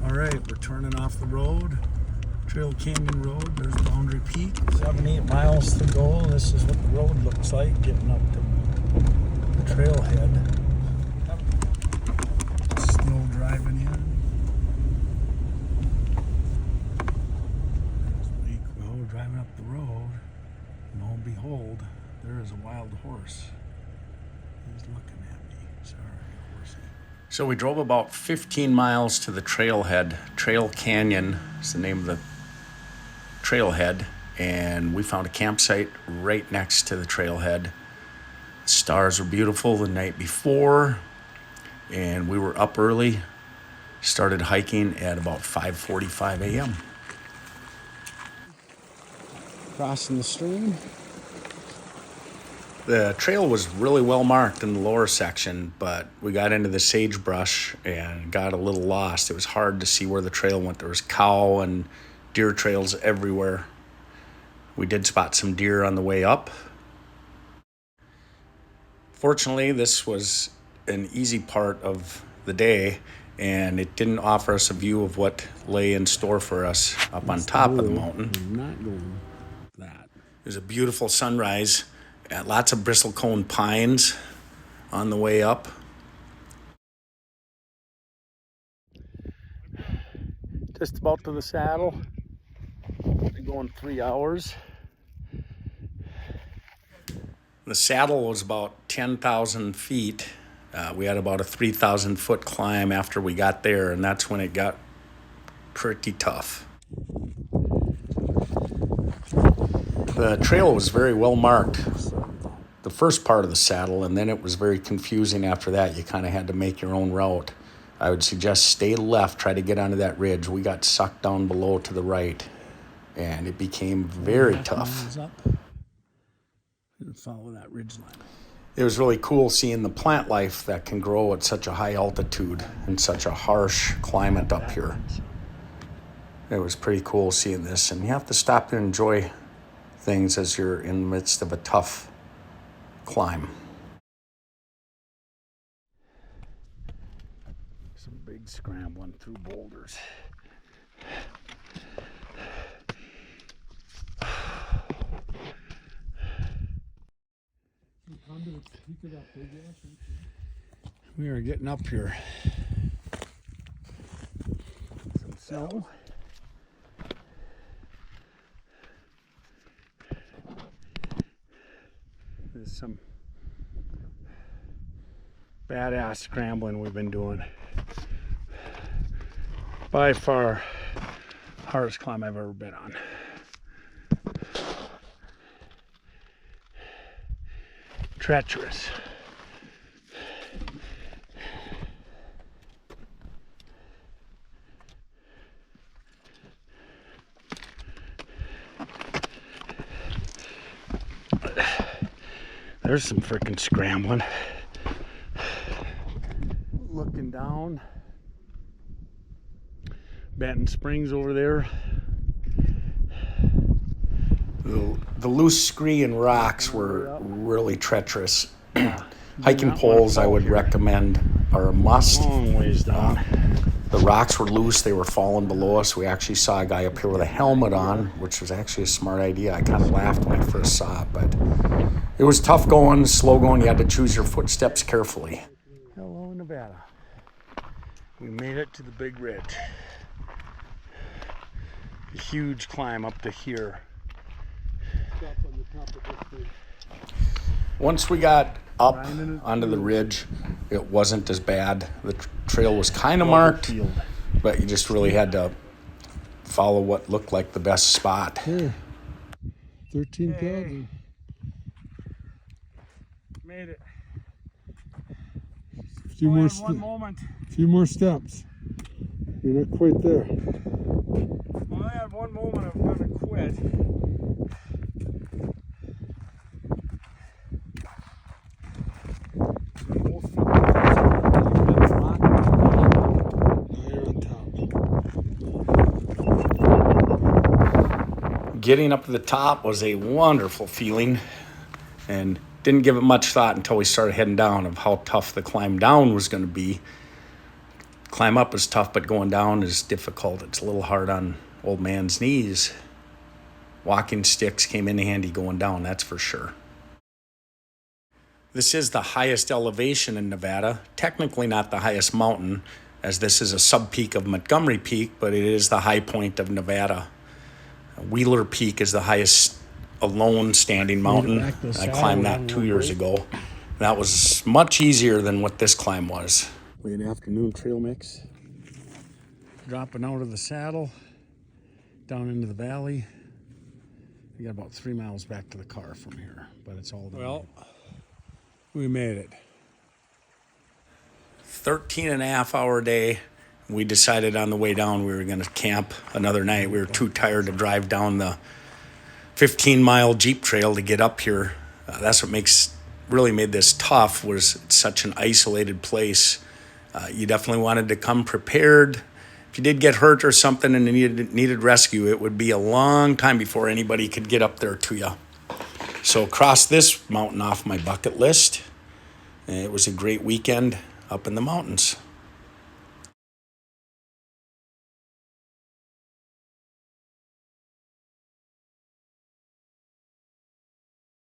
All right, we're turning off the road, Trail Canyon Road. There's Boundary Peak. 7-8 miles to go. This is what the road looks like getting up to the trailhead. Snow driving in. There's Lake Road driving up the road. And lo and behold, there is a wild horse. He's looking at me. Sorry, horsey. So we drove about 15 miles to the trailhead. Trail Canyon is the name of the trailhead, and we found a campsite right next to the trailhead. The stars were beautiful the night before, and we were up early. Started hiking at about 5:45 a.m. Crossing the stream. The trail was really well marked in the lower section, but we got into the sagebrush and got a little lost. It was hard to see where the trail went. There was cow and deer trails everywhere. We did spot some deer on the way up. Fortunately, this was an easy part of the day, and it didn't offer us a view of what lay in store for us up on top of the mountain. Not going that. It was a beautiful sunrise. Lots of bristlecone pines on the way up. Just about to the saddle. We're going 3 hours. The saddle was about 10,000 feet. We had about a 3,000 foot climb after we got there, and that's when it got pretty tough. The trail was very well marked the first part of the saddle, and then it was very confusing after that. You kind of had to make your own route. I would suggest stay left, try to get onto that ridge. We got sucked down below to the right, and it became very tough. Up. Follow that ridge line. It was really cool seeing the plant life that can grow at such a high altitude and such a harsh climate up here. It was pretty cool seeing this, and you have to stop and enjoy things as you're in the midst of a tough climb. Some big scrambling through boulders. We are getting up here. Some snow. There's some badass scrambling we've been doing. By far, hardest climb I've ever been on. Treacherous. There's some freaking scrambling. Looking down. Benton Springs over there. The loose scree and rocks were really treacherous. Hiking poles I would recommend are a must. Long ways down. The rocks were loose. They were falling below us. We actually saw a guy up here with a helmet on, which was actually a smart idea. I kind of laughed when I first saw it, but it was tough going, slow going. You had to choose your footsteps carefully. Hello, Nevada. We made it to the big ridge. A huge climb up to here. Once we got up onto the ridge, it wasn't as bad. The trail was kind of marked, but you just really had to follow what looked like the best spot. Here, 13,000. Made it. Few more one moment. Few more steps. You're not quite there. Well, I had one moment I'm gonna quit. Getting up to the top was a wonderful feeling, and didn't give it much thought until we started heading down of how tough the climb down was going to be. Climb up is tough, but going down is difficult. It's a little hard on old man's knees. Walking sticks came in handy going down, that's for sure. This is the highest elevation in Nevada. Technically not the highest mountain, as this is a sub-peak of Montgomery Peak, but it is the high point of Nevada. Wheeler Peak is the highest alone standing mountain. I climbed that 2 years ago. That was much easier than what this climb was. Late afternoon trail mix. Dropping out of the saddle, down into the valley. We got about 3 miles back to the car from here, but it's all done. Well, we made it. 13.5 hour day. We decided on the way down we were going to camp another night. We were too tired to drive down the 15-mile Jeep trail to get up here. That's what really made this tough, was it's such an isolated place. You definitely wanted to come prepared. If you did get hurt or something and needed rescue, it would be a long time before anybody could get up there to you. So cross this mountain off my bucket list. It was a great weekend up in the mountains.